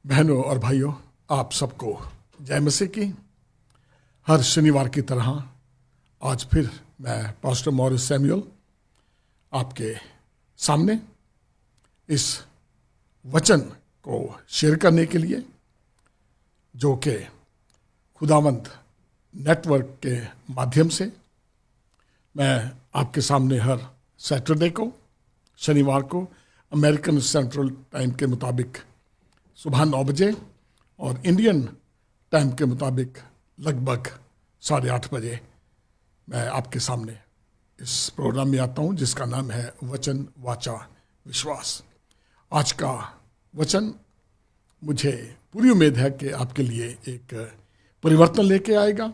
बहनों और भाइयों, आप सबको जय मसीह की। हर शनिवार की तरह आज फिर मैं पास्टर मॉरिस सैमुअल आपके सामने इस वचन को शेयर करने के लिए, जो कि खुदावंद नेटवर्क के माध्यम से मैं आपके सामने हर सैटरडे को, शनिवार को अमेरिकन सेंट्रल टाइम के मुताबिक सुबह 9 बजे और इंडियन टाइम के मुताबिक लगभग 8:30 बजे मैं आपके सामने इस प्रोग्राम में आता हूं, जिसका नाम है वचन वाचा विश्वास। आज का वचन मुझे पूरी उम्मीद है कि आपके लिए एक परिवर्तन लेके आएगा।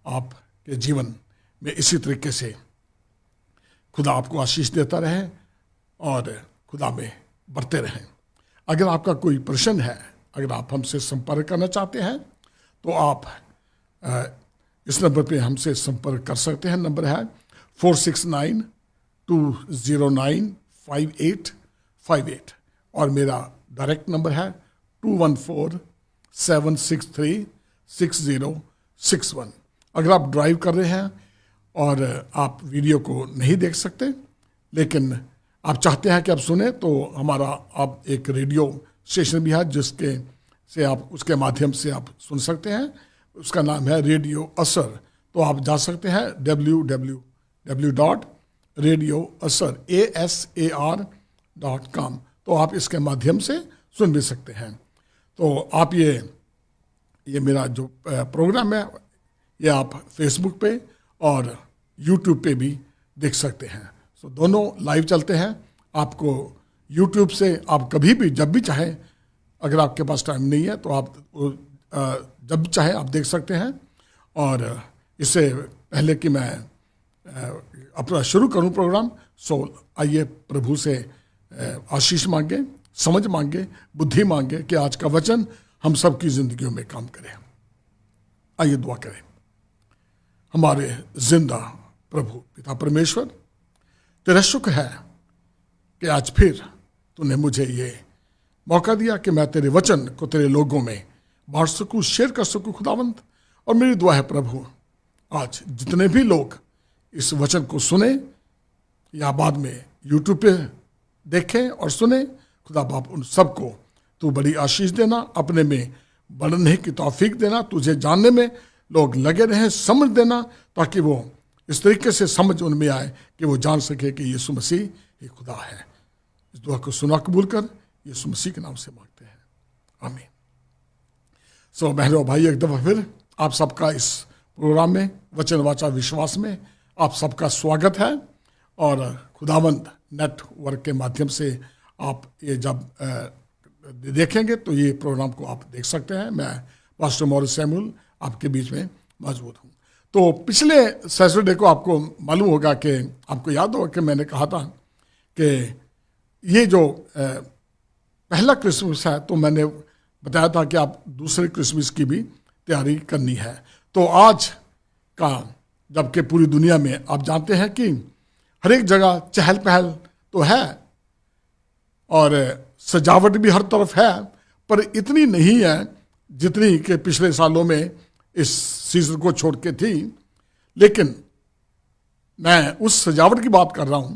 आपके जीवन में इसी तरीके से खुदा आपको आशीष देता रहे और खुदा में बढ़ते रहें। अगर आपका कोई प्रश्न है, अगर आप हमसे संपर्क करना चाहते हैं, तो आप इस नंबर पे हमसे संपर्क कर सकते हैं। नंबर है 469-209-5858 और मेरा डायरेक्ट नंबर है 214-763-6061। अगर आप ड्राइव कर रहे हैं और आप वीडियो को नहीं देख सकते, लेकिन आप चाहते हैं कि आप सुने, तो हमारा आप एक रेडियो स्टेशन भी है जिसके से आप उसके माध्यम से आप सुन सकते हैं। उसका नाम है रेडियो असर। तो आप जा सकते हैं www.radioasar.com। तो आप इसके माध्यम से सुन भी सकते हैं। तो आप ये मेरा जो प्रोग्राम है, ये आप फेसबुक पे और यूट्यूब पे भी देख सकते हैं। तो दोनों लाइव चलते हैं। आपको यूट्यूब से आप कभी भी जब भी चाहें, अगर आपके पास टाइम नहीं है तो आप जब भी चाहें आप देख सकते हैं। और इससे पहले कि मैं अपना शुरू करूं प्रोग्राम, सो आइए प्रभु से आशीष मांगे, समझ मांगे, बुद्धि मांगे कि आज का वचन हम सबकी जिंदगियों में काम करे। आइए दुआ करें। हमारे जिंदा प्रभु पिता परमेश्वर, तेरा शुक्र है कि आज फिर तूने मुझे ये मौका दिया कि मैं तेरे वचन को तेरे लोगों में बांट सकूं, शेयर कर सकूं खुदावंत। और मेरी दुआ है प्रभु, आज जितने भी लोग इस वचन को सुने या बाद में यूट्यूब पे देखें और सुने, खुदा बाप उन सबको तू बड़ी आशीष देना, अपने में बढ़ने की तौफीक देना, तुझे जानने में लोग लगे रहें, समझ देना, ताकि वो इस तरीके से समझ उनमें आए कि वो जान सके कि यीशु मसीह ही खुदा है। इस दुआ को सुना कबूल कर यीशु मसीह के नाम से मांगते हैं, आमीन। सो बहनों भाई, एक दफ़ा फिर आप सबका इस प्रोग्राम में वचन वाचा विश्वास में आप सबका स्वागत है। और खुदावंद नेटवर्क के माध्यम से आप ये जब देखेंगे तो ये प्रोग्राम को आप देख सकते हैं। मैं पास्टर मॉरिस सैमुअल आपके बीच में मौजूद हूँ। तो पिछले सैटरडे को आपको मालूम होगा कि आपको याद होगा कि मैंने कहा था कि ये जो पहला क्रिसमस है, तो मैंने बताया था कि आप दूसरे क्रिसमस की भी तैयारी करनी है। तो आज का, जबकि पूरी दुनिया में आप जानते हैं कि हर एक जगह चहल पहल तो है और सजावट भी हर तरफ है, पर इतनी नहीं है जितनी कि पिछले सालों में इस सीजन को छोड़ के थी। लेकिन मैं उस सजावट की बात कर रहा हूं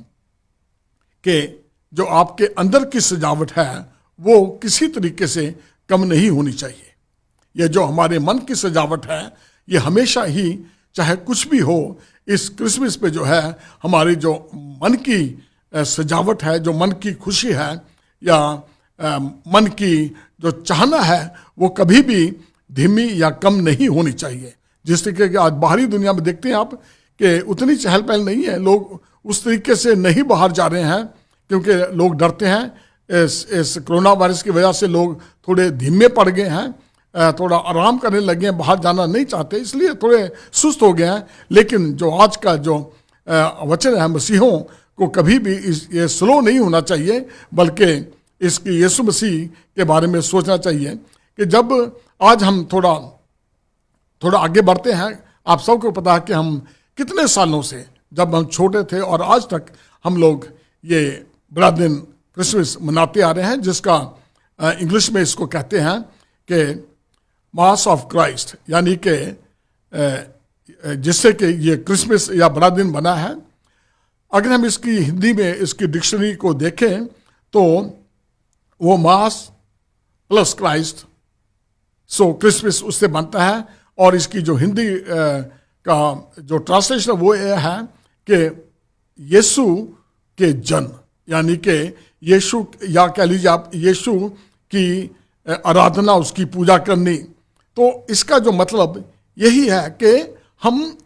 कि जो आपके अंदर की सजावट है वो किसी तरीके से कम नहीं होनी चाहिए। ये जो हमारे मन की सजावट है, ये हमेशा ही, चाहे कुछ भी हो, इस क्रिसमस पे जो है हमारी जो मन की सजावट है, जो मन की खुशी है या मन की जो चाहना है, वो कभी भी धीमी या कम नहीं होनी चाहिए। जिस तरीके के आज बाहरी दुनिया में देखते हैं आप कि उतनी चहल पहल नहीं है, लोग उस तरीके से नहीं बाहर जा रहे हैं क्योंकि लोग डरते हैं। इस कोरोना वायरस की वजह से लोग थोड़े धीमे पड़ गए हैं, थोड़ा आराम करने लगे हैं, बाहर जाना नहीं चाहते, इसलिए थोड़े सुस्त हो गए हैं। लेकिन जो आज का जो वचन है, मसीहों को कभी भी ये स्लो नहीं होना चाहिए, बल्कि इसकी यीशु मसीह के बारे में सोचना चाहिए कि जब आज हम थोड़ा आगे बढ़ते हैं। आप सबको पता है कि हम कितने सालों से, जब हम छोटे थे और आज तक हम लोग ये बड़ा दिन क्रिसमस मनाते आ रहे हैं, जिसका इंग्लिश में इसको कहते हैं कि मास ऑफ क्राइस्ट, यानी कि जिससे कि ये क्रिसमस या बड़ा दिन बना है। अगर हम इसकी हिंदी में इसकी डिक्शनरी को देखें तो वो मास प्लस क्राइस्ट, सो क्रिसमस उससे बनता है। और इसकी जो हिंदी का जो ट्रांसलेशन वो ये है कि यीशु के जन्म, यानी कि यीशु, या कह लीजिए आप यीशु की आराधना, उसकी पूजा करनी। तो इसका जो मतलब यही है कि हम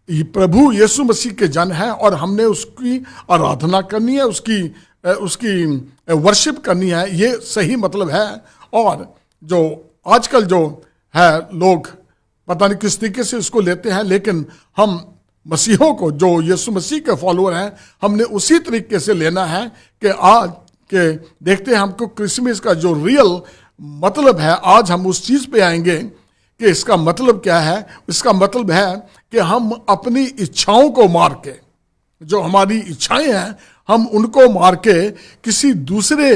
प्रभु यीशु मसीह के जन हैं और हमने उसकी आराधना करनी है, उसकी वर्शिप करनी है, ये सही मतलब है। और जो आजकल जो है लोग पता नहीं किस तरीके से इसको लेते हैं, लेकिन हम मसीहों को, जो यीशु मसीह के फॉलोअर हैं, हमने उसी तरीके से लेना है कि आज के देखते हैं हमको क्रिसमस का जो रियल मतलब है, आज हम उस चीज़ पे आएंगे कि इसका मतलब क्या है। इसका मतलब है कि हम अपनी इच्छाओं को मार के, जो हमारी इच्छाएं हैं, हम उनको मार के किसी दूसरे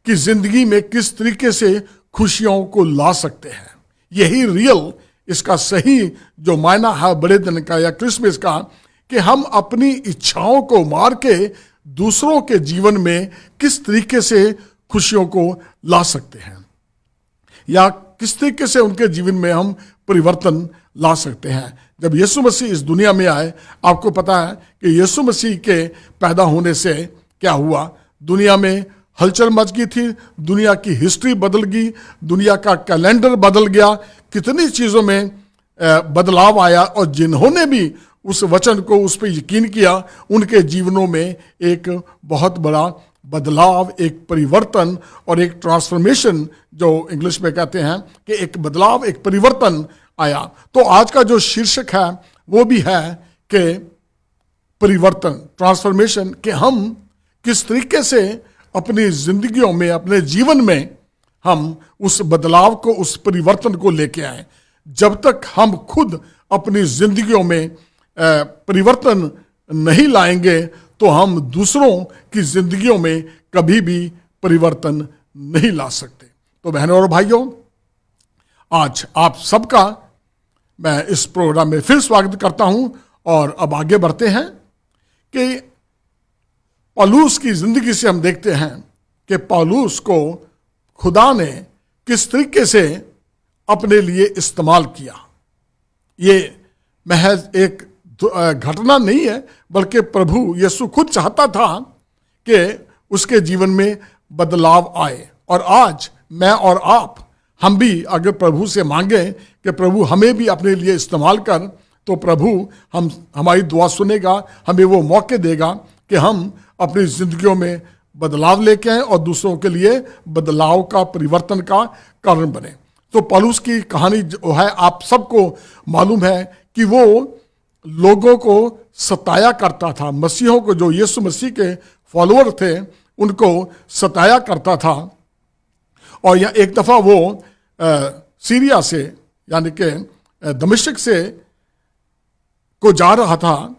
की जिंदगी में किस तरीके से खुशियों को ला सकते हैं। यही रियल इसका सही जो मायना है बड़े दिन का या क्रिसमस का, कि हम अपनी इच्छाओं को मार के दूसरों के जीवन में किस तरीके से खुशियों को ला सकते हैं, या किस तरीके से उनके जीवन में हम परिवर्तन ला सकते हैं। जब यीशु मसीह इस दुनिया में आए, आपको पता है कि यीशु मसीह के पैदा होने से क्या हुआ, दुनिया में हलचल मच गई थी, दुनिया की हिस्ट्री बदल गई, दुनिया का कैलेंडर बदल गया, कितनी चीज़ों में बदलाव आया। और जिन्होंने भी उस वचन को, उस पर यकीन किया, उनके जीवनों में एक बहुत बड़ा बदलाव, एक परिवर्तन और एक ट्रांसफॉर्मेशन, जो इंग्लिश में कहते हैं कि एक बदलाव, एक परिवर्तन आया। तो आज का जो शीर्षक है वो भी है कि परिवर्तन, ट्रांसफॉर्मेशन, कि हम किस तरीके से अपनी जिंदगियों में, अपने जीवन में हम उस बदलाव को, उस परिवर्तन को लेके आए। जब तक हम खुद अपनी जिंदगियों में परिवर्तन नहीं लाएंगे तो हम दूसरों की जिंदगियों में कभी भी परिवर्तन नहीं ला सकते। तो बहनों और भाइयों, आज आप सबका मैं इस प्रोग्राम में फिर स्वागत करता हूं। और अब आगे बढ़ते हैं कि पौलुस की जिंदगी से हम देखते हैं कि पौलुस को खुदा ने किस तरीके से अपने लिए इस्तेमाल किया। ये महज एक घटना नहीं है, बल्कि प्रभु यीशु खुद चाहता था कि उसके जीवन में बदलाव आए। और आज मैं और आप, हम भी अगर प्रभु से मांगे कि प्रभु हमें भी अपने लिए इस्तेमाल कर, तो प्रभु हमारी दुआ सुनेगा, हमें वो मौके देगा कि हम अपनी जिंदगियों में बदलाव लेके आए और दूसरों के लिए बदलाव का, परिवर्तन का कारण बने। तो पौलुस की कहानी जो है, आप सबको मालूम है कि वो लोगों को सताया करता था, मसीहों को, जो यीशु मसीह के फॉलोअर थे, उनको सताया करता था। और यह एक दफ़ा वो सीरिया से, यानी कि दमिश्क से को जा रहा था,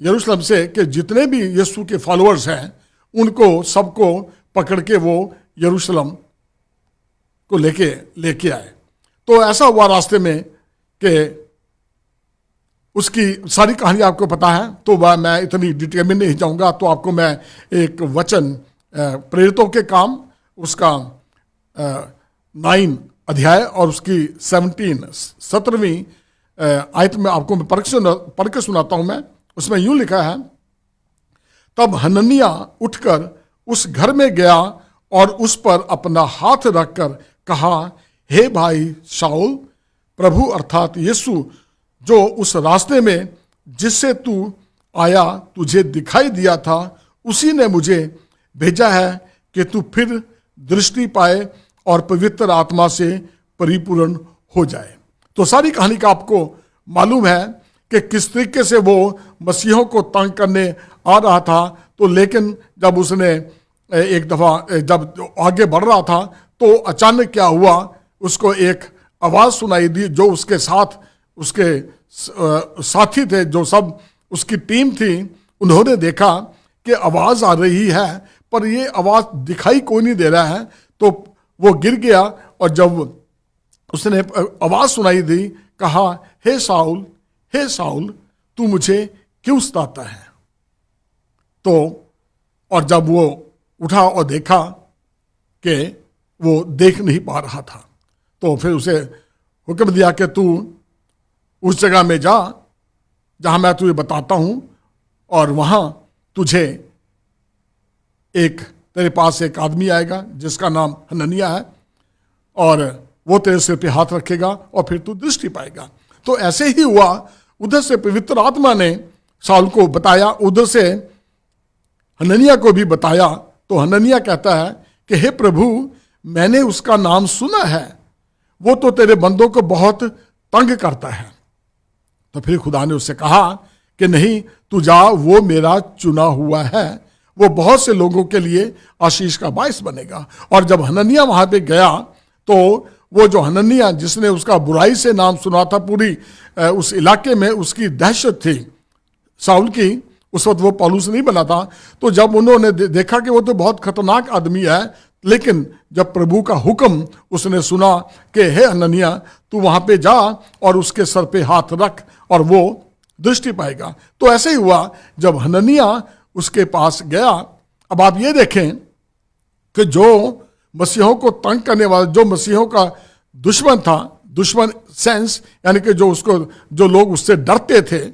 यरूशलेम से, कि जितने भी यीशु के फॉलोअर्स हैं उनको सबको पकड़ के वो यरूशलेम को लेके आए। तो ऐसा हुआ रास्ते में कि उसकी सारी कहानी आपको पता है, तो वह मैं इतनी डिटेल में नहीं जाऊंगा। तो आपको मैं एक वचन, प्रेरितों के काम, उसका 9 अध्याय और उसकी 17वीं आयत में आपको मैं पढ़ के सुनाता हूं। मैं उसमें यूं लिखा है, तब हनन्याह उठकर उस घर में गया और उस पर अपना हाथ रखकर कहा, हे भाई शाऊल, प्रभु अर्थात यीशु जो उस रास्ते में जिससे तू आया तुझे दिखाई दिया था, उसी ने मुझे भेजा है कि तू फिर दृष्टि पाए और पवित्र आत्मा से परिपूर्ण हो जाए। तो सारी कहानी का आपको मालूम है कि किस तरीके से वो मसीहों को तंग करने आ रहा था। तो लेकिन जब उसने एक दफ़ा जब आगे बढ़ रहा था, तो अचानक क्या हुआ, उसको एक आवाज़ सुनाई दी। जो उसके साथ उसके साथी थे, जो सब उसकी टीम थी, उन्होंने देखा कि आवाज़ आ रही है पर ये आवाज़ दिखाई कोई नहीं दे रहा है। तो वो गिर गया, और जब उसने आवाज सुनाई दी, कहा, हे साउल, तू मुझे क्यों सताता है? तो और जब वो उठा और देखा कि वो देख नहीं पा रहा था, तो फिर उसे हुक्म दिया कि तू उस जगह में जा जहां मैं तुझे बताता हूं, और वहां तुझे तेरे पास एक आदमी आएगा जिसका नाम हनन्याह है, और वो तेरे सिर पे हाथ रखेगा और फिर तू दृष्टि पाएगा। तो ऐसे ही हुआ। उधर से पवित्र आत्मा ने शाऊल को बताया, उधर से हनन्याह को भी बताया। तो हनन्याह कहता है कि हे प्रभु, मैंने उसका नाम सुना है, वो तो तेरे बंदों को बहुत तंग करता है। तो फिर खुदा ने उससे कहा कि नहीं, तू जा, वो मेरा चुना हुआ है, वो बहुत से लोगों के लिए आशीष का बायस बनेगा। और जब हनन्याह वहां पे गया, तो वो जो हनन्याह जिसने उसका बुराई से नाम सुना था, पूरी उस इलाके में उसकी दहशत थी शाऊल की। उस वक्त वो पौलुस नहीं बना था। तो जब उन्होंने देखा कि वो तो बहुत खतरनाक आदमी है, लेकिन जब प्रभु का हुक्म उसने सुना कि हे हनन्याह, तू वहां पे जा और उसके सर पे हाथ रख और वो दृष्टि पाएगा। तो ऐसे ही हुआ। जब हनन्याह उसके पास गया, अब आप ये देखें कि जो मसीहों को तंग करने वाला, जो मसीहों का दुश्मन था, दुश्मन सेंस यानी कि जो लोग उससे डरते थे,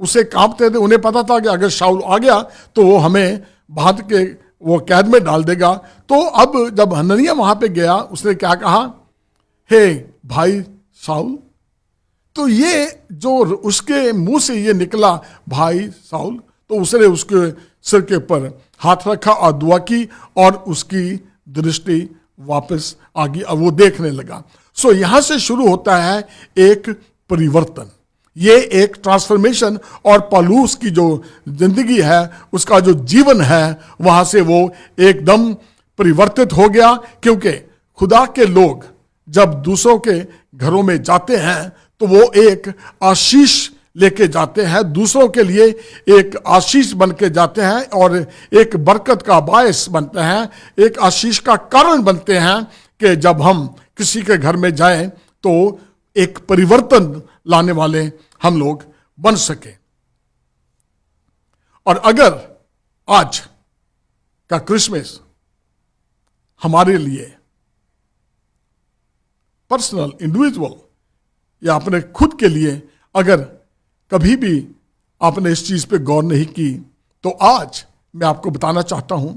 उससे कांपते थे, उन्हें पता था कि अगर शाऊल आ गया तो वो हमें बांध के वो कैद में डाल देगा। तो अब जब हनन्याह वहां पे गया, उसने क्या कहा, हे भाई शाऊल। तो ये जो उसके मुंह से ये निकला, भाई शाऊल, तो उसने उसके सिर के ऊपर हाथ रखा और दुआ की, और उसकी दृष्टि वापस आ गई और वो देखने लगा। सो यहां से शुरू होता है एक परिवर्तन, ये एक ट्रांसफॉर्मेशन। और पौलुस की जो जिंदगी है, उसका जो जीवन है, वहां से वो एकदम परिवर्तित हो गया। क्योंकि खुदा के लोग जब दूसरों के घरों में जाते हैं तो वो एक आशीष लेके जाते हैं, दूसरों के लिए एक आशीष बन के जाते हैं, और एक बरकत का बायस बनते हैं, एक आशीष का कारण बनते हैं कि जब हम किसी के घर में जाएं तो एक परिवर्तन लाने वाले हम लोग बन सके। और अगर आज का क्रिसमस हमारे लिए पर्सनल, इंडिविजुअल या अपने खुद के लिए अगर कभी भी आपने इस चीज पे गौर नहीं की, तो आज मैं आपको बताना चाहता हूं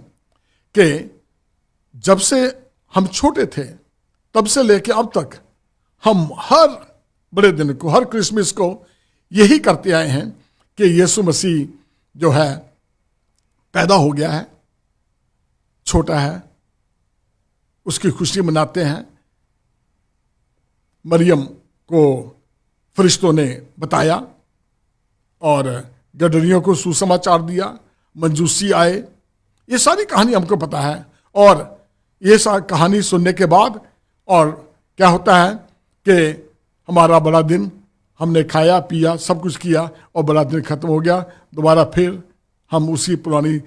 कि जब से हम छोटे थे तब से लेके अब तक हम हर बड़े दिन को, हर क्रिसमस को यही करते आए हैं कि यीशु मसीह जो है पैदा हो गया है, छोटा है, उसकी खुशी मनाते हैं। मरियम को फरिश्तों ने बताया और गडरियों को सुसमाचार दिया, मंजूसी आए, ये सारी कहानी हमको पता है। और ये सारी कहानी सुनने के बाद और क्या होता है कि हमारा बड़ा दिन, हमने खाया पिया सब कुछ किया और बड़ा दिन खत्म हो गया, दोबारा फिर हम उसी पुरानी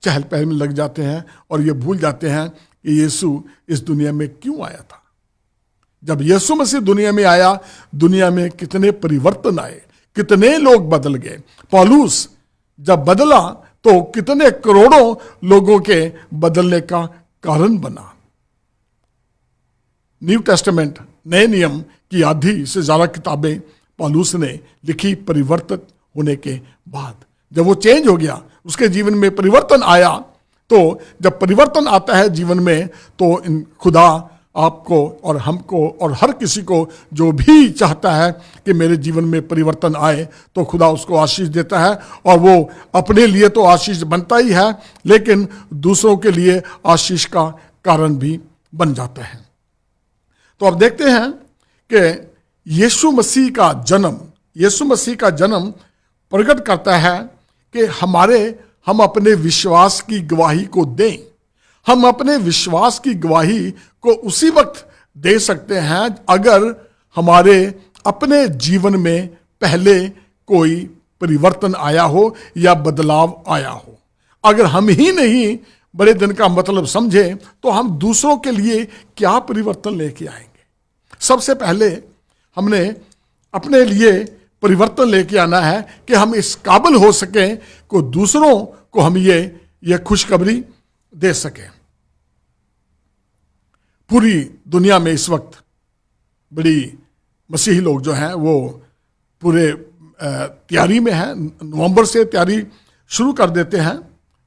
चहल पहल में लग जाते हैं और ये भूल जाते हैं कि यीशु इस दुनिया में क्यों आया था। जब यीशु मसीह दुनिया में आया, दुनिया में कितने परिवर्तन आए, कितने लोग बदल गए। पौलुस जब बदला तो कितने करोड़ों लोगों के बदलने का कारण बना। न्यू टेस्टामेंट, नए नियम की आधी से ज्यादा किताबें पौलुस ने लिखी परिवर्तित होने के बाद। जब वो चेंज हो गया, उसके जीवन में परिवर्तन आया, तो जब परिवर्तन आता है जीवन में तो खुदा आपको और हमको और हर किसी को जो भी चाहता है कि मेरे जीवन में परिवर्तन आए, तो खुदा उसको आशीष देता है। और वो अपने लिए तो आशीष बनता ही है, लेकिन दूसरों के लिए आशीष का कारण भी बन जाता है। तो अब देखते हैं कि यीशु मसीह का जन्म प्रकट करता है कि हम अपने विश्वास की गवाही को दें। हम अपने विश्वास की गवाही को उसी वक्त दे सकते हैं अगर हमारे अपने जीवन में पहले कोई परिवर्तन आया हो या बदलाव आया हो। अगर हम ही नहीं बड़े दिन का मतलब समझें तो हम दूसरों के लिए क्या परिवर्तन लेके आएंगे। सबसे पहले हमने अपने लिए परिवर्तन लेके आना है कि हम इस काबिल हो सकें कि दूसरों को हम ये खुशखबरी दे सकें। पूरी दुनिया में इस वक्त बड़ी मसीही लोग जो हैं वो पूरे तैयारी में हैं, नवंबर से तैयारी शुरू कर देते हैं।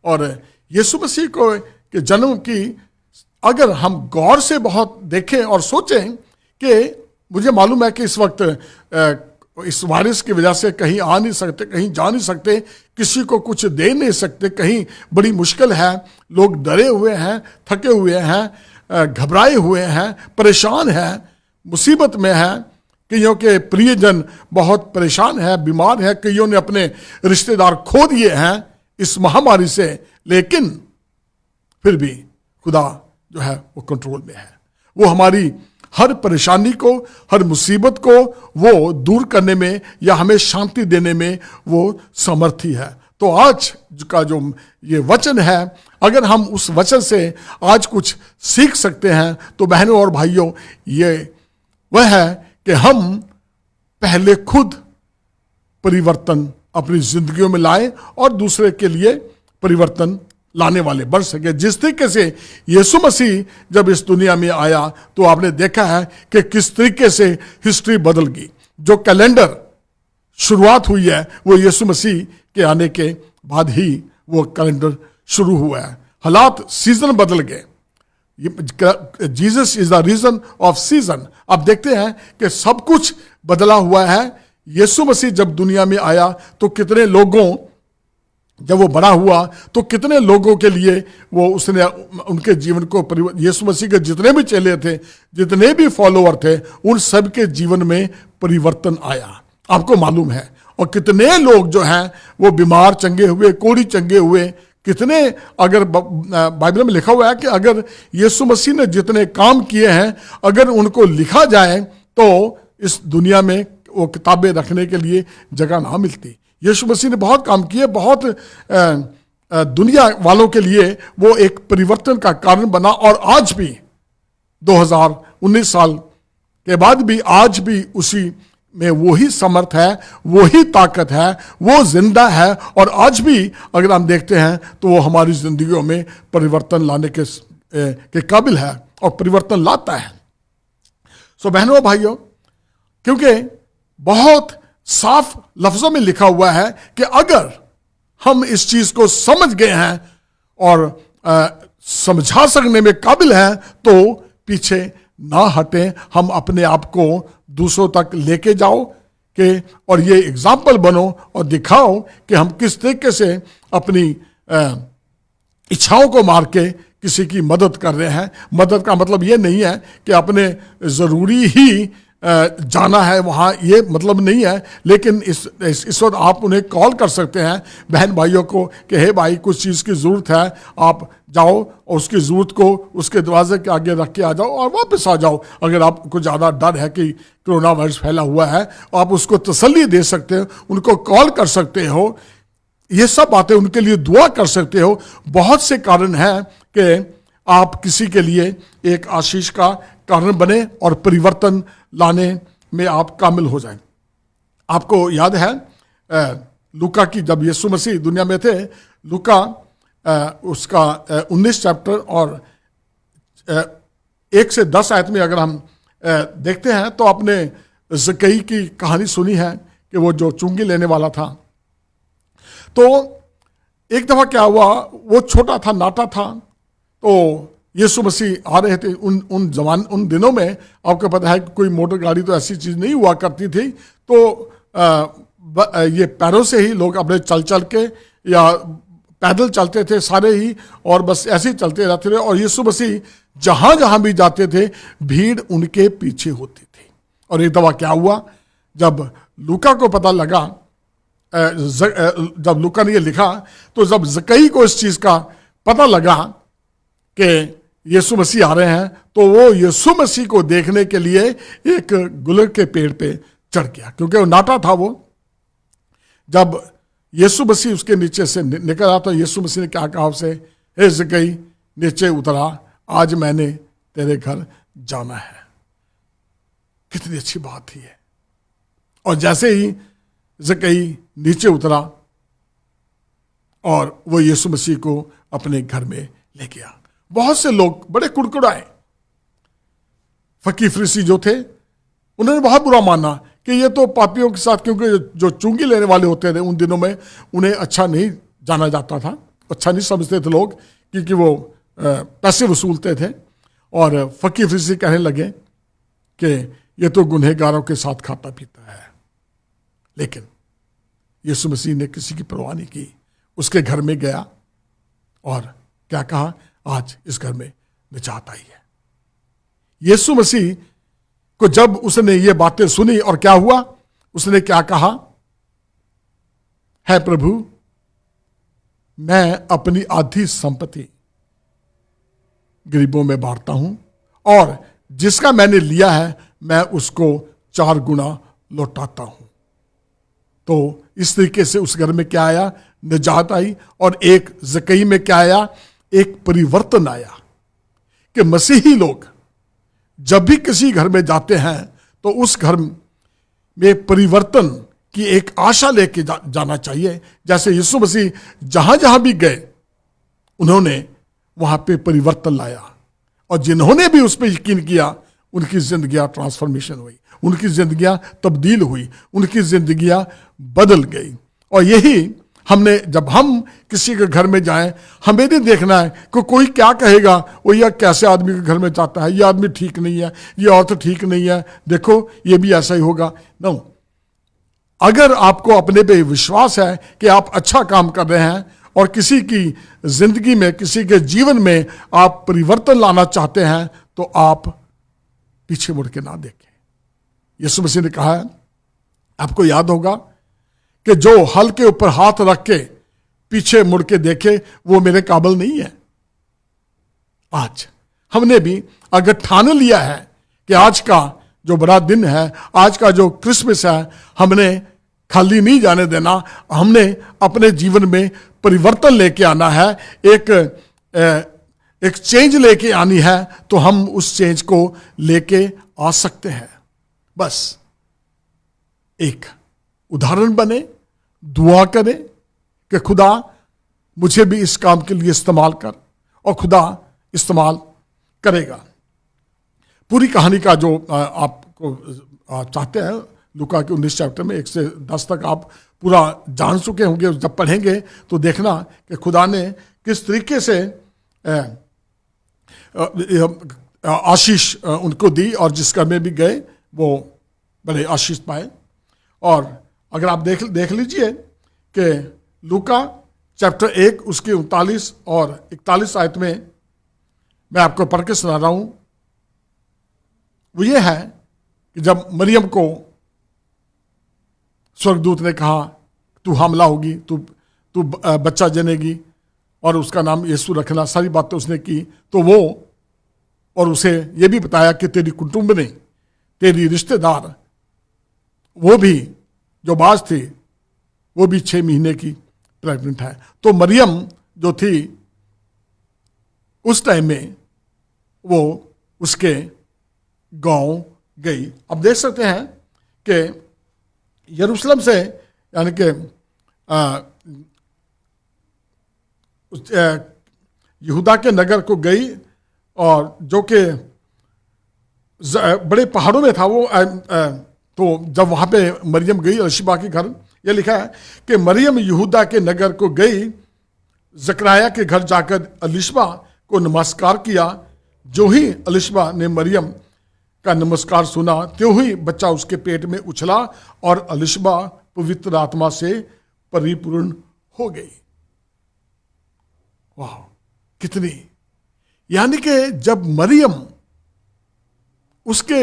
और यीशु मसीह को के जन्म की अगर हम गौर से बहुत देखें और सोचें कि मुझे मालूम है कि इस वक्त इस वायरस की वजह से कहीं आ नहीं सकते, कहीं जा नहीं सकते, किसी को कुछ दे नहीं सकते, कहीं बड़ी मुश्किल है, लोग डरे हुए हैं, थके हुए हैं, घबराए हुए हैं, परेशान हैं, मुसीबत में हैं। कईयों के प्रियजन बहुत परेशान है, बीमार है, कईयों ने अपने रिश्तेदार खो दिए हैं इस महामारी से, लेकिन फिर भी खुदा जो है वो कंट्रोल में है। वो हमारी हर परेशानी को, हर मुसीबत को वो दूर करने में या हमें शांति देने में वो समर्थी है। तो आज का जो ये वचन है, अगर हम उस वचन से आज कुछ सीख सकते हैं तो बहनों और भाइयों, ये वह है कि हम पहले खुद परिवर्तन अपनी जिंदगियों में लाएं और दूसरे के लिए परिवर्तन लाने वाले बन सके। जिस तरीके से यीशु मसीह जब इस दुनिया में आया तो आपने देखा है कि किस तरीके से हिस्ट्री बदल गई। जो कैलेंडर शुरुआत हुई है वो यीशु मसीह के आने के बाद ही वो कैलेंडर शुरू हुआ है। हालात, सीजन बदल गए। Jesus is the reason of season. अब देखते हैं कि सब कुछ बदला हुआ है। यीशु मसीह जब दुनिया में आया तो कितने लोगों, जब वो बड़ा हुआ तो कितने लोगों के लिए वो उसने उनके जीवन को, यीशु मसीह के जितने भी चेले थे, जितने भी फॉलोअर थे, उन सब के जीवन में परिवर्तन आया, आपको मालूम है। और कितने लोग जो हैं वो बीमार चंगे हुए, कोढ़ी चंगे हुए, कितने, अगर बाइबल में लिखा हुआ है कि अगर यीशु मसीह ने जितने काम किए हैं अगर उनको लिखा जाए तो इस दुनिया में वो किताबें रखने के लिए जगह ना मिलती। यीशु मसीह ने बहुत काम किए, बहुत दुनिया वालों के लिए वो एक परिवर्तन का कारण बना। और आज भी 2019 साल के बाद भी आज भी उसी में वही समर्थ है, वही ताकत है, वो जिंदा है। और आज भी अगर हम देखते हैं तो वो हमारी जिंदगियों में परिवर्तन लाने के काबिल है और परिवर्तन लाता है। सो बहनों भाइयों, क्योंकि बहुत साफ लफ्जों में लिखा हुआ है कि अगर हम इस चीज को समझ गए हैं और समझा सकने में काबिल हैं तो पीछे ना हटें। हम अपने आप को दूसरों तक लेके जाओ कि और ये एग्जाम्पल बनो और दिखाओ कि हम किस तरीके से अपनी इच्छाओं को मार के किसी की मदद कर रहे हैं। मदद का मतलब ये नहीं है कि अपने ज़रूरी ही जाना है वहाँ, ये मतलब नहीं है। लेकिन इस वक्त आप उन्हें कॉल कर सकते हैं, बहन भाइयों को, कि हे भाई कुछ चीज़ की ज़रूरत है, आप जाओ और उसकी ज़रूरत को उसके दरवाजे के आगे रख के आ जाओ और वापस आ जाओ। अगर आपको ज़्यादा डर है कि कोरोना वायरस फैला हुआ है, आप उसको तसल्ली दे सकते हो, उनको कॉल कर सकते हो, ये सब बातें उनके लिए दुआ कर सकते हो। बहुत से कारण हैं कि आप किसी के लिए एक आशीष का कारण बने और परिवर्तन लाने में आप कामिल हो जाएं। आपको याद है लूका की, जब यीशु मसीह दुनिया में थे, लूका उसका 19 चैप्टर और 1 से 10 आयत में अगर हम देखते हैं तो आपने ज़कई की कहानी सुनी है कि वो जो चुंगी लेने वाला था। तो एक दफ़ा क्या हुआ, वो छोटा था, नाटा था, तो यीशु मसीह आ रहे थे। उन दिनों में आपको पता है कि कोई मोटर गाड़ी तो ऐसी चीज़ नहीं हुआ करती थी, तो ये पैरों से ही लोग अपने चल चल के या पैदल चलते थे सारे ही, और बस ऐसे ही चलते रहते थे। और यीशु मसीह जहाँ जहाँ भी जाते थे भीड़ उनके पीछे होती थी। और एक दफ़ा क्या हुआ, जब लूका को पता लगा, जब लूका ने ये लिखा, तो जब ज़कई को इस चीज़ का पता लगा कि यीशु मसीह आ रहे हैं, तो वो यीशु मसीह को देखने के लिए एक गुलर के पेड़ पे चढ़ गया, क्योंकि वो नाटा था। वो जब यीशु मसीह उसके नीचे से निकल आया तो यीशु मसीह ने क्या कहा उसे हे ज़कई नीचे उतरा, आज मैंने तेरे घर जाना है। कितनी अच्छी बात थी है। और जैसे ही ज़कई नीचे उतरा और वो यीशु मसीह को अपने घर में ले गया, बहुत से लोग बड़े कुड़कुड़ाए। फकीर फरीसी जो थे उन्होंने बहुत बुरा माना कि ये तो पापियों के साथ, क्योंकि जो चुंगी लेने वाले होते थे उन दिनों में उन्हें अच्छा नहीं जाना जाता था, अच्छा नहीं समझते थे लोग, क्योंकि वो पैसे वसूलते थे। और फकीर फरीसी कहने लगे कि ये तो गुनहगारों के साथ खाता पीता है। लेकिन यीशु मसीह ने किसी की परवाह नहीं की, उसके घर में गया और क्या कहा, आज इस घर में निजात आई है। यीशु मसीह को जब उसने ये बातें सुनी और क्या हुआ, उसने क्या कहा, है प्रभु, मैं अपनी आधी संपत्ति गरीबों में बांटता हूं और जिसका मैंने लिया है मैं उसको 4 गुना लौटाता हूं। तो इस तरीके से उस घर में क्या आया, निजात आई। और एक ज़कई में क्या आया, एक परिवर्तन आया कि मसीही लोग जब भी किसी घर में जाते हैं तो उस घर में परिवर्तन की एक आशा लेके जाना चाहिए। जैसे यीशु मसीह जहां जहां भी गए उन्होंने वहां पे परिवर्तन लाया, और जिन्होंने भी उस पर यकीन किया उनकी जिंदगियां ट्रांसफॉर्मेशन हुई, उनकी जिंदगियां तब्दील हुई, उनकी जिंदगियां बदल गई। और यही हमने, जब हम किसी के घर में जाएं, हमें नहीं देखना है कि कोई क्या कहेगा, वो यह कैसे आदमी के घर में जाता है, ये आदमी ठीक नहीं है, ये औरत ठीक नहीं है, देखो ये भी ऐसा ही होगा। नो, अगर आपको अपने पे विश्वास है कि आप अच्छा काम कर रहे हैं और किसी की जिंदगी में, किसी के जीवन में आप परिवर्तन लाना चाहते हैं, तो आप पीछे मुड़ के ना देखें। यीशु मसीह ने कहा है, आपको याद होगा कि जो हल के ऊपर हाथ रख के पीछे मुड़ के देखे वो मेरे काबिल नहीं है। आज हमने भी अगर ठान लिया है कि आज का जो बड़ा दिन है, आज का जो क्रिसमस है, हमने खाली नहीं जाने देना, हमने अपने जीवन में परिवर्तन लेके आना है, एक चेंज लेके आनी है, तो हम उस चेंज को लेके आ सकते हैं। बस एक उदाहरण बने, दुआ करें कि खुदा मुझे भी इस काम के लिए इस्तेमाल कर, और खुदा इस्तेमाल करेगा। पूरी कहानी का जो आपको चाहते हैं, लूका के 19 चैप्टर में 1 से 10 तक आप पूरा जान चुके होंगे। जब पढ़ेंगे तो देखना कि खुदा ने किस तरीके से आशीष उनको दी, और जिस घर में भी गए वो बड़े आशीष पाए। और अगर आप देख लीजिए कि लूका चैप्टर 1 उसके 39 और 41 आयत में मैं आपको पढ़ के सुना रहा हूं। वो ये है कि जब मरियम को स्वर्गदूत ने कहा तू हामला होगी, तू बच्चा जनेगी और उसका नाम यीशु रखना, सारी बातें उसने की, तो वो और उसे ये भी बताया कि तेरी कुटुंबनी, तेरी रिश्तेदार, वो भी जो बाज थी, वो भी 6 महीने की प्रेग्नेंट है। तो मरियम जो थी उस टाइम में वो उसके गांव गई। अब देख सकते हैं कि यरूशलेम से, यानी कि यहूदा के नगर को गई, और जो कि बड़े पहाड़ों में था वो। तो जब वहां पे मरियम गई अलिशबा के घर, ये लिखा है कि मरियम यहूदा के नगर को गई, जकराया के घर जाकर अलिशबा को नमस्कार किया। जो ही अलिशबा ने मरियम का नमस्कार सुना, त्यों ही बच्चा उसके पेट में उछला और अलिशबा पवित्र आत्मा से परिपूर्ण हो गई। वाह, कितनी, यानी कि जब मरियम उसके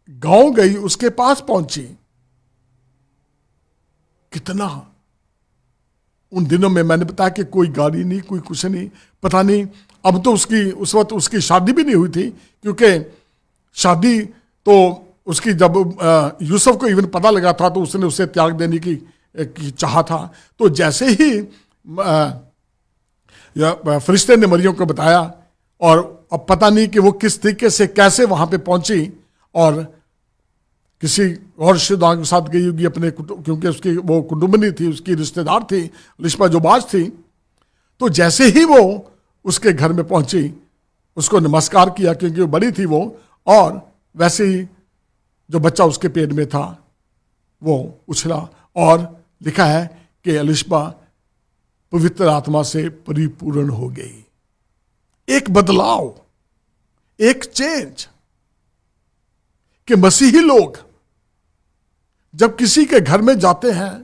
गांव गई, उसके पास पहुंची, कितना उन दिनों में, मैंने बताया कि कोई गाड़ी नहीं, कोई कुछ नहीं, पता नहीं। अब तो उस वक्त उसकी शादी भी नहीं हुई थी, क्योंकि शादी तो उसकी जब यूसुफ को इवन पता लगा था तो उसने उसे त्याग देने की चाहा था। तो जैसे ही या फरिश्ते ने मरियम को बताया, और अब पता नहीं कि वो किस तरीके से कैसे वहां पे पहुंची और किसी और रिश्तेदार के साथ गई होगी अपने, क्योंकि उसकी वो कुटुंबनी थी, उसकी रिश्तेदार थी एलिशबा जो बाज थी। तो जैसे ही वो उसके घर में पहुंची, उसको नमस्कार किया क्योंकि वो बड़ी थी वो, और वैसे ही जो बच्चा उसके पेट में था वो उछला, और लिखा है कि एलिशबा पवित्र आत्मा से परिपूर्ण हो गई। एक बदलाव, एक चेंज, कि मसीही लोग जब किसी के घर में जाते हैं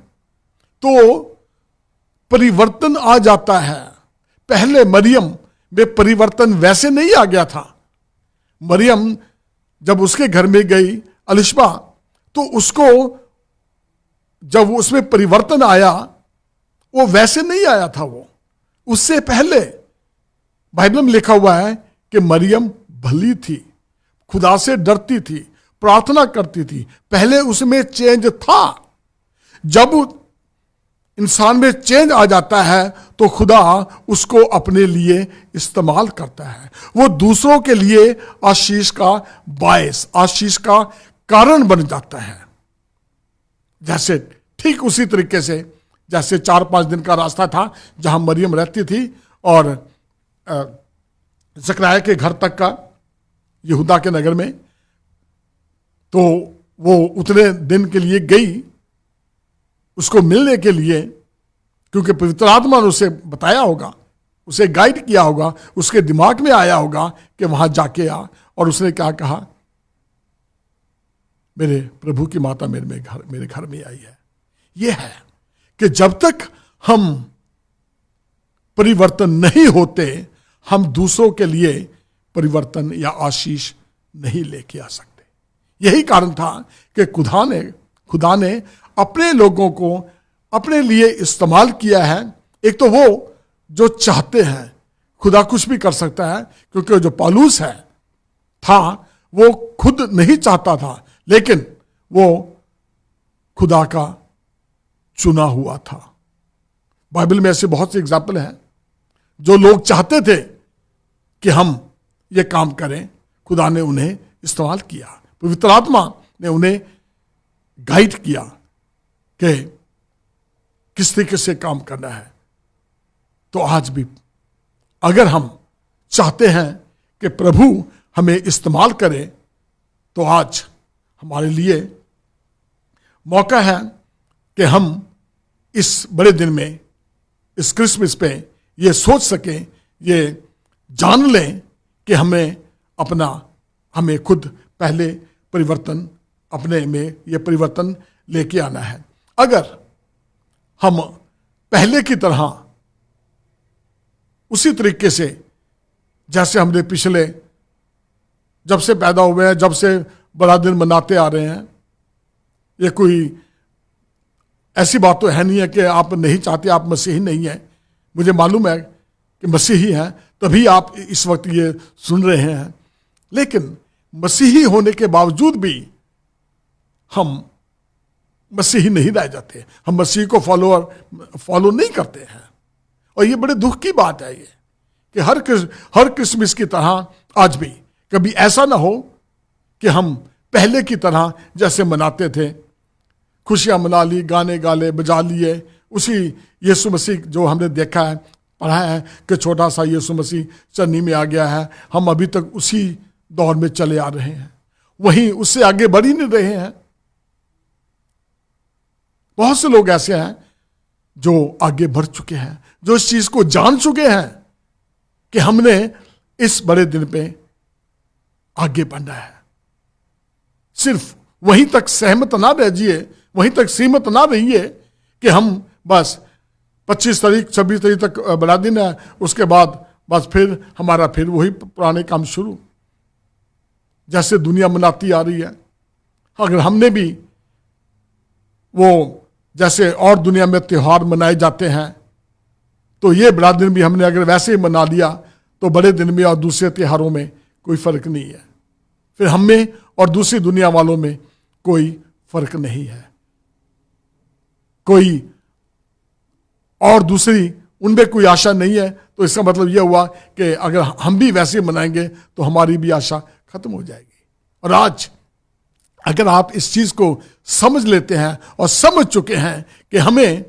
तो परिवर्तन आ जाता है। पहले मरियम में परिवर्तन वैसे नहीं आ गया था। मरियम जब उसके घर में गई एलिशबा, तो उसको जब उसमें परिवर्तन आया वो वैसे नहीं आया था। वो उससे पहले बाइबल में लिखा हुआ है कि मरियम भली थी, खुदा से डरती थी, प्रार्थना करती थी। पहले उसमें चेंज था। जब इंसान में चेंज आ जाता है तो खुदा उसको अपने लिए इस्तेमाल करता है। वो दूसरों के लिए आशीष का बायस, आशीष का कारण बन जाता है। जैसे ठीक उसी तरीके से जैसे 4-5 दिन का रास्ता था जहां मरियम रहती थी और जकरयाह के घर तक का, यहूदा के नगर में, तो वो उतने दिन के लिए गई उसको मिलने के लिए, क्योंकि पवित्र आत्मा ने उसे बताया होगा, उसे गाइड किया होगा, उसके दिमाग में आया होगा कि वहां जाके आ। और उसने क्या कहा, मेरे प्रभु की माता मेरे घर में आई है। यह है कि जब तक हम परिवर्तन नहीं होते, हम दूसरों के लिए परिवर्तन या आशीष नहीं लेके आ सकते। यही कारण था कि खुदा ने अपने लोगों को अपने लिए इस्तेमाल किया है। एक तो वो जो चाहते हैं, खुदा कुछ भी कर सकता है, क्योंकि जो पौलुस था वो खुद नहीं चाहता था, लेकिन वो खुदा का चुना हुआ था। बाइबल में ऐसे बहुत से एग्जाम्पल हैं जो लोग चाहते थे कि हम ये काम करें, खुदा ने उन्हें इस्तेमाल किया, पवित्र आत्मा ने उन्हें गाइड किया कि किस तरीके से काम करना है। तो आज भी अगर हम चाहते हैं कि प्रभु हमें इस्तेमाल करे, तो आज हमारे लिए मौका है कि हम इस बड़े दिन में, इस क्रिसमस पे ये सोच सकें, ये जान लें कि हमें खुद पहले परिवर्तन, अपने में ये परिवर्तन लेके आना है। अगर हम पहले की तरह उसी तरीके से जैसे हमने पिछले, जब से पैदा हुए हैं, जब से बड़ा दिन मनाते आ रहे हैं, ये कोई ऐसी बात तो है नहीं है कि आप नहीं चाहते, आप मसीही नहीं हैं। मुझे मालूम है कि मसीही हैं, तभी आप इस वक्त ये सुन रहे हैं। लेकिन मसीही होने के बावजूद भी हम मसीही नहीं रह जाते, हम मसीह को फॉलो नहीं करते हैं। और ये बड़े दुख की बात है ये कि हर क्रिसमस की तरह आज भी कभी ऐसा ना हो कि हम पहले की तरह जैसे मनाते थे, खुशियां मना ली, गाने गाले, बजा लिए, उसी यीशु मसीह जो हमने देखा है, पढ़ा है कि छोटा सा यीशु मसीह चन्नी में आ गया है, हम अभी तक उसी दौर में चले आ रहे हैं, वहीं उससे आगे बढ़ ही नहीं रहे हैं। बहुत से लोग ऐसे हैं जो आगे बढ़ चुके हैं, जो इस चीज को जान चुके हैं कि हमने इस बड़े दिन पे आगे बढ़ना है। सिर्फ वहीं तक सहमत ना रहिए, वहीं तक सीमित ना रहिए कि हम बस 25 तारीख 26 तारीख तक बड़ा दिन है, उसके बाद बस फिर हमारा फिर वही पुराने काम शुरू, जैसे दुनिया मनाती आ रही है। अगर हमने भी वो जैसे और दुनिया में त्योहार मनाए जाते हैं, तो ये बड़ा दिन भी हमने अगर वैसे ही मना लिया, तो बड़े दिन में और दूसरे त्योहारों में कोई फर्क नहीं है। फिर हम में और दूसरी दुनिया वालों में कोई फर्क नहीं है। कोई और दूसरी उनमें कोई आशा नहीं है, तो इसका मतलब यह हुआ कि अगर हम भी वैसे मनाएंगे तो हमारी भी आशा खत्म हो जाएगी। और आज अगर आप इस चीज को समझ लेते हैं और समझ चुके हैं कि हमें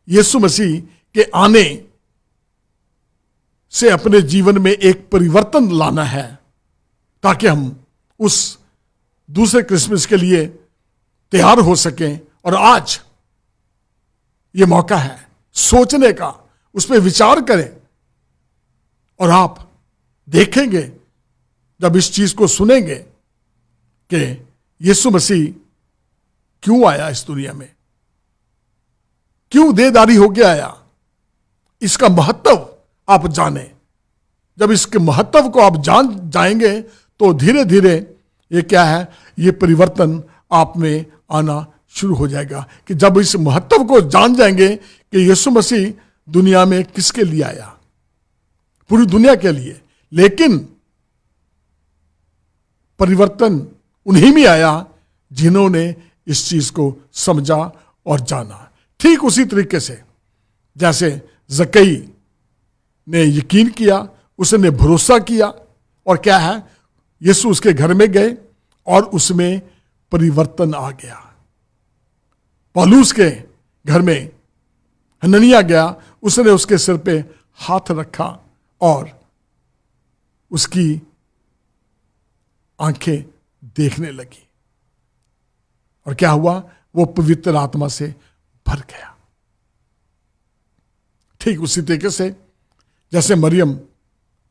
यीशु मसीह के आने से अपने जीवन में एक परिवर्तन लाना है, ताकि हम उस दूसरे क्रिसमस के लिए तैयार हो सकें। और आज ये मौका है सोचने का, उस पर विचार करें। और आप देखेंगे जब इस चीज को सुनेंगे कि यीशु मसीह क्यों आया इस दुनिया में, क्यों देहधारी होके आया, इसका महत्व आप जाने। जब इसके महत्व को आप जान जाएंगे तो धीरे धीरे ये क्या है, ये परिवर्तन आप में आना शुरू हो जाएगा। कि जब इस महत्व को जान जाएंगे कि यीशु मसीह दुनिया में किसके लिए आया, पूरी दुनिया के लिए, लेकिन परिवर्तन उन्हीं में आया जिन्होंने इस चीज को समझा और जाना। ठीक उसी तरीके से जैसे जक्कई ने यकीन किया, उसने भरोसा किया, और क्या है, यीशु उसके घर में गए और उसमें परिवर्तन आ गया। पौलुस के घर में हननिया गया, उसने उसके सिर पे हाथ रखा और उसकी आंखें देखने लगी। और क्या हुआ, वो पवित्र आत्मा से भर गया। ठीक उसी तरीके से जैसे मरियम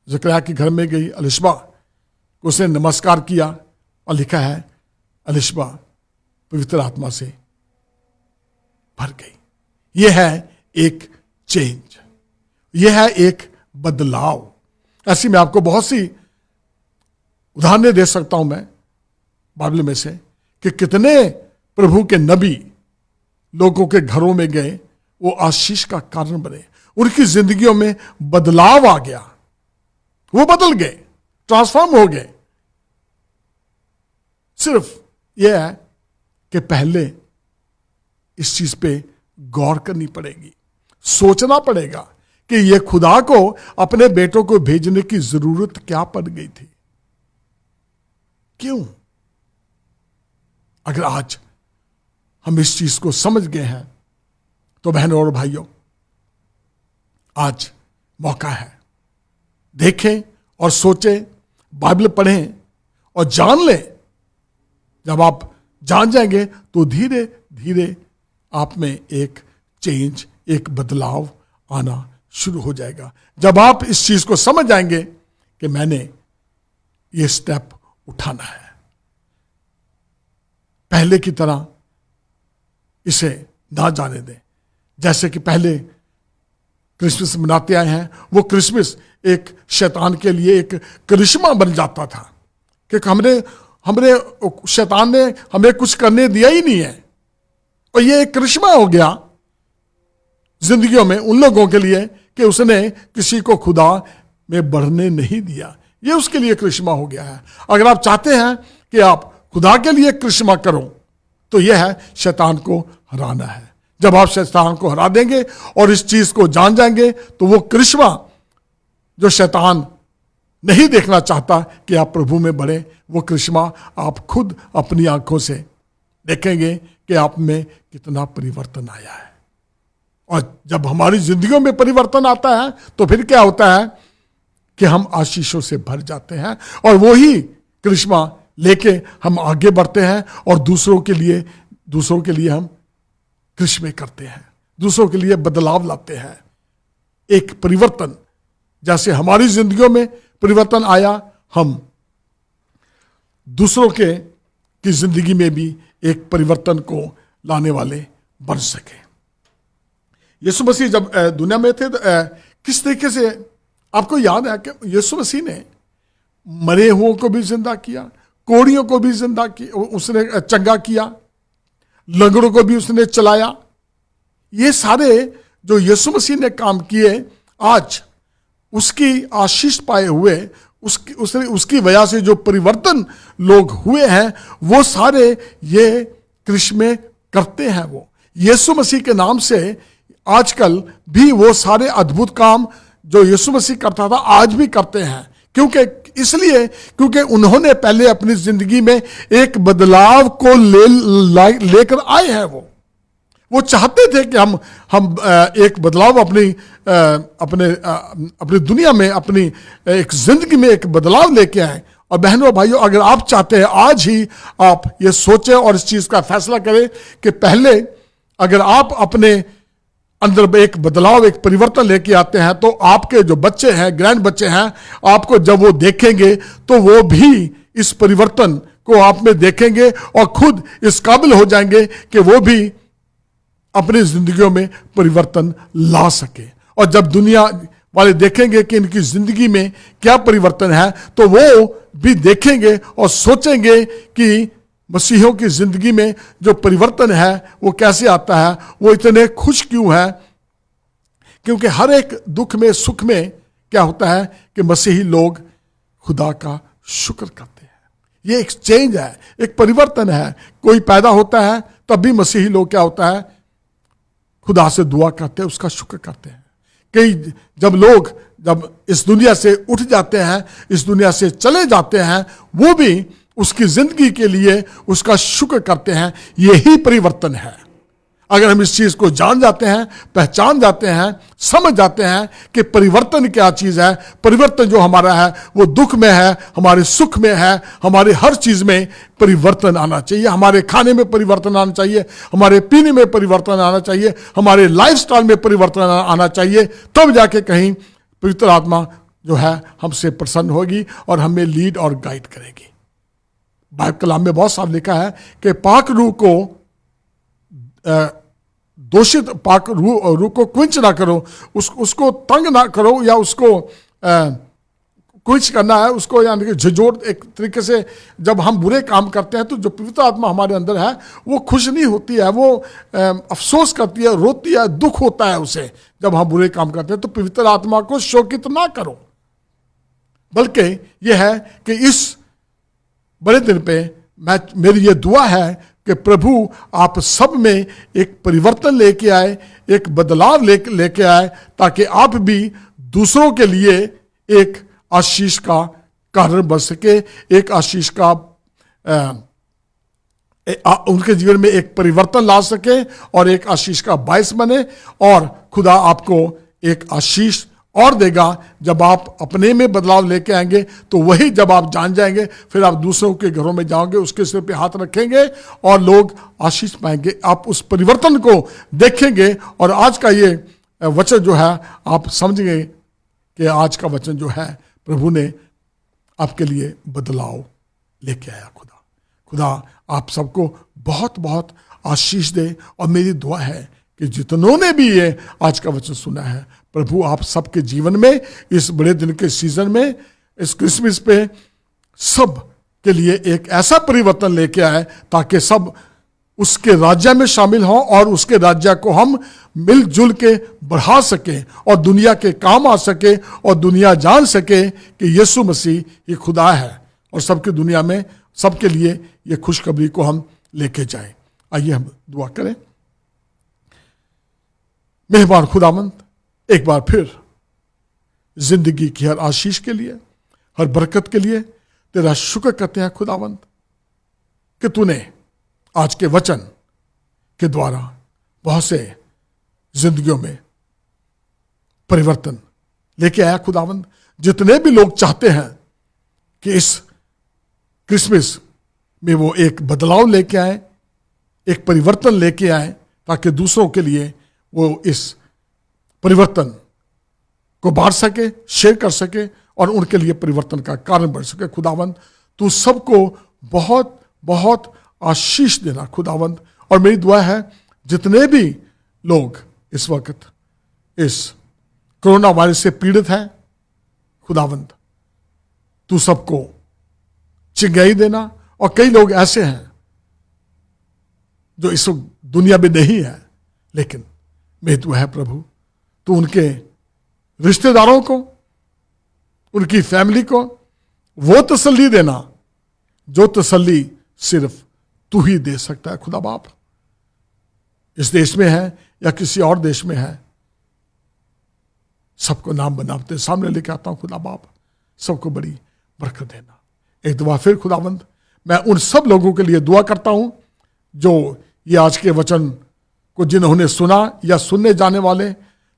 जकरिया के घर में गई, एलिशबा को उसने नमस्कार किया, और लिखा है एलिशबा पवित्र आत्मा से भर गई। यह है एक चेंज, यह है एक बदलाव। ऐसी मैं आपको बहुत सी उदाहरणें दे सकता हूं मैं बाइबल में से कि कितने प्रभु के नबी लोगों के घरों में गए, वो आशीष का कारण बने, उनकी जिंदगियों में बदलाव आ गया, वो बदल गए, ट्रांसफॉर्म हो गए। सिर्फ यह है कि पहले इस चीज पे गौर करनी पड़ेगी, सोचना पड़ेगा कि यह खुदा को अपने बेटों को भेजने की जरूरत क्या पड़ गई थी, क्यों। अगर आज हम इस चीज को समझ गए हैं तो बहनों और भाइयों, आज मौका है, देखें और सोचें, बाइबल पढ़ें और जान लें। जब आप जान जाएंगे तो धीरे धीरे आप में एक चेंज, एक बदलाव आना शुरू हो जाएगा। जब आप इस चीज को समझ जाएंगे कि मैंने ये स्टेप उठाना है, पहले की तरह इसे ना जाने दें। जैसे कि पहले क्रिसमस मनाते आए हैं, वो क्रिसमस एक शैतान के लिए एक करिश्मा बन जाता था कि हमने शैतान ने हमें कुछ करने दिया ही नहीं है, और ये एक करिश्मा हो गया जिंदगियों में उन लोगों के लिए कि उसने किसी को खुदा में बढ़ने नहीं दिया। ये उसके लिए करिश्मा हो गया है। अगर आप चाहते हैं कि आप खुदा के लिए करिश्मा करो तो यह है शैतान को हराना है। जब आप शैतान को हरा देंगे और इस चीज को जान जाएंगे तो वो करिश्मा जो शैतान नहीं देखना चाहता कि आप प्रभु में बढ़े, वो करिश्मा आप खुद अपनी आंखों से देखेंगे कि आप में कितना परिवर्तन आया है। और जब हमारी जिंदगियों में परिवर्तन आता है तो फिर क्या होता है कि हम आशीषों से भर जाते हैं, और वही करिश्मा लेके हम आगे बढ़ते हैं और दूसरों के लिए हम करिश्मे करते हैं, दूसरों के लिए बदलाव लाते हैं। एक परिवर्तन, जैसे हमारी जिंदगियों में परिवर्तन आया, हम दूसरों की जिंदगी में भी एक परिवर्तन को लाने वाले बन सके। यीशु मसीह जब दुनिया में थे किस तरीके से, आपको याद है कि यीशु मसीह ने मरे हुओं को भी जिंदा किया, कोढ़ियों को भी जिंदा किया, उसने चंगा किया, लंगड़ों को भी उसने चलाया। ये सारे जो यीशु मसीह ने काम किए, आज उसकी आशीष पाए हुए, उसकी वजह से जो परिवर्तन लोग हुए हैं, वो सारे ये करिश्मे करते हैं। वो यीशु मसीह के नाम से आजकल भी वो सारे अद्भुत काम जो यीशु मसीह करता था आज भी करते हैं। क्योंकि उन्होंने पहले अपनी जिंदगी में एक बदलाव को लेकर आए हैं। वो चाहते थे कि हम एक बदलाव अपनी दुनिया में, अपनी एक जिंदगी में एक बदलाव लेके आए। और बहनों और भाइयों, अगर आप चाहते हैं आज ही आप ये सोचें और इस चीज का फैसला करें कि पहले अगर आप अपने अंदर एक बदलाव, एक परिवर्तन लेके आते हैं, तो आपके जो बच्चे हैं, ग्रैंड बच्चे हैं, आपको जब वो देखेंगे तो वो भी इस परिवर्तन को आप में देखेंगे और खुद इस काबिल हो जाएंगे कि वो भी अपनी जिंदगियों में परिवर्तन ला सके। और जब दुनिया वाले देखेंगे कि इनकी जिंदगी में क्या परिवर्तन है, तो वो भी देखेंगे और सोचेंगे कि मसीहियों की जिंदगी में जो परिवर्तन है वो कैसे आता है, वो इतने खुश क्यों है। क्योंकि हर एक दुख में, सुख में क्या होता है कि मसीही लोग खुदा का शुक्र करते हैं। ये एक चेंज है, एक परिवर्तन है। कोई पैदा होता है तब भी मसीही लोग क्या होता है, खुदा से दुआ करते हैं, उसका शुक्र करते हैं। जब इस दुनिया से उठ जाते हैं, इस दुनिया से चले जाते हैं, वो भी उसकी जिंदगी के लिए उसका शुक्र करते हैं। यही परिवर्तन है। अगर हम इस चीज को जान जाते हैं, पहचान जाते हैं, समझ जाते हैं कि परिवर्तन क्या चीज है, परिवर्तन जो हमारा है वो दुख में है, हमारे सुख में है, हमारे हर चीज में परिवर्तन आना चाहिए। हमारे खाने में परिवर्तन आना चाहिए, हमारे पीने में परिवर्तन आना चाहिए, हमारे लाइफस्टाइल में परिवर्तन आना चाहिए। तब जाके कहीं पवित्र आत्मा जो है हमसे प्रसन्न होगी और हमें लीड और गाइड करेगी। बाइबल कलाम में बहुत साफ लिखा है कि पाक रूह को दोषित, पाक रूह को क्विंच ना करो, उसको तंग ना करो या उसको क्विंच करना है, उसको यानी कि झिझोड़। एक तरीके से जब हम बुरे काम करते हैं तो जो पवित्र आत्मा हमारे अंदर है वो खुश नहीं होती है, वो अफसोस करती है, रोती है, दुख होता है उसे जब हम बुरे काम करते हैं। तो पवित्र आत्मा को शोकित ना करो, बल्कि यह है कि इस बड़े दिन पे मेरी ये दुआ है कि प्रभु आप सब में एक परिवर्तन लेके आए, एक बदलाव लेके आए, ताकि आप भी दूसरों के लिए एक आशीष का कारण बन सके, एक आशीष का उनके जीवन में एक परिवर्तन ला सके और एक आशीष का बायस बने। और खुदा आपको एक आशीष और देगा जब आप अपने में बदलाव लेके आएंगे। तो वही जब आप जान जाएंगे, फिर आप दूसरों के घरों में जाओगे, उसके सिर पे हाथ रखेंगे और लोग आशीष पाएंगे। आप उस परिवर्तन को देखेंगे। और आज का ये वचन जो है आप समझेंगे कि आज का वचन जो है प्रभु ने आपके लिए बदलाव लेके आया। खुदा आप सबको बहुत बहुत आशीष दे। और मेरी दुआ है कि जितनों ने भी ये आज का वचन सुना है, प्रभु आप सबके जीवन में इस बड़े दिन के सीजन में, इस क्रिसमस पे सब के लिए एक ऐसा परिवर्तन लेके आए ताकि सब उसके राज्य में शामिल हों और उसके राज्य को हम मिलजुल के बढ़ा सकें और दुनिया के काम आ सके और दुनिया जान सके कि यीशु मसीह ही खुदा है और सबकी दुनिया में सबके लिए ये खुशखबरी को हम लेके जाएं। आइए हम दुआ करें। मेहरबान खुदावंद, एक बार फिर जिंदगी की हर आशीष के लिए, हर बरकत के लिए तेरा शुक्र करते हैं खुदावंद कि तूने आज के वचन के द्वारा बहुत से जिंदगियों में परिवर्तन लेके आया खुदावंद। जितने भी लोग चाहते हैं कि इस क्रिसमस में वो एक बदलाव लेके आए, एक परिवर्तन लेके आए, ताकि दूसरों के लिए वो इस परिवर्तन को बांट सके, शेयर कर सके और उनके लिए परिवर्तन का कारण बन सके। खुदावंद तू सबको बहुत बहुत आशीष देना खुदावंद। और मेरी दुआ है जितने भी लोग इस वक्त इस कोरोना वायरस से पीड़ित हैं, खुदावंद तू सबको चिंगाई देना। और कई लोग ऐसे हैं जो इस दुनिया में नहीं है, लेकिन मेरी दुआ है प्रभु तू उनके रिश्तेदारों को, उनकी फैमिली को वो तसल्ली देना जो तसल्ली सिर्फ तू ही दे सकता है। खुदा बाप, इस देश में है या किसी और देश में है, सबको नाम बनाते सामने लेके आता हूँ। खुदा बाप सबको बड़ी बरकत देना। एक दुआ फिर खुदावंद, मैं उन सब लोगों के लिए दुआ करता हूँ जो ये आज के वचन को जिन्होंने सुना या सुनने जाने वाले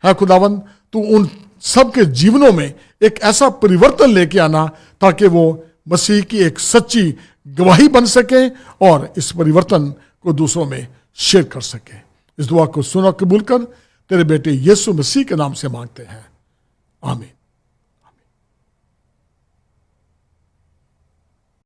हैं खुदावंद, तो उन सब के जीवनों में एक ऐसा परिवर्तन लेके आना ताकि वो मसीह की एक सच्ची गवाही बन सके और इस परिवर्तन को दूसरों में शेयर कर सके। इस दुआ को सुनो, कबूल कर, तेरे बेटे यीशु मसीह के नाम से मांगते हैं, आमीन।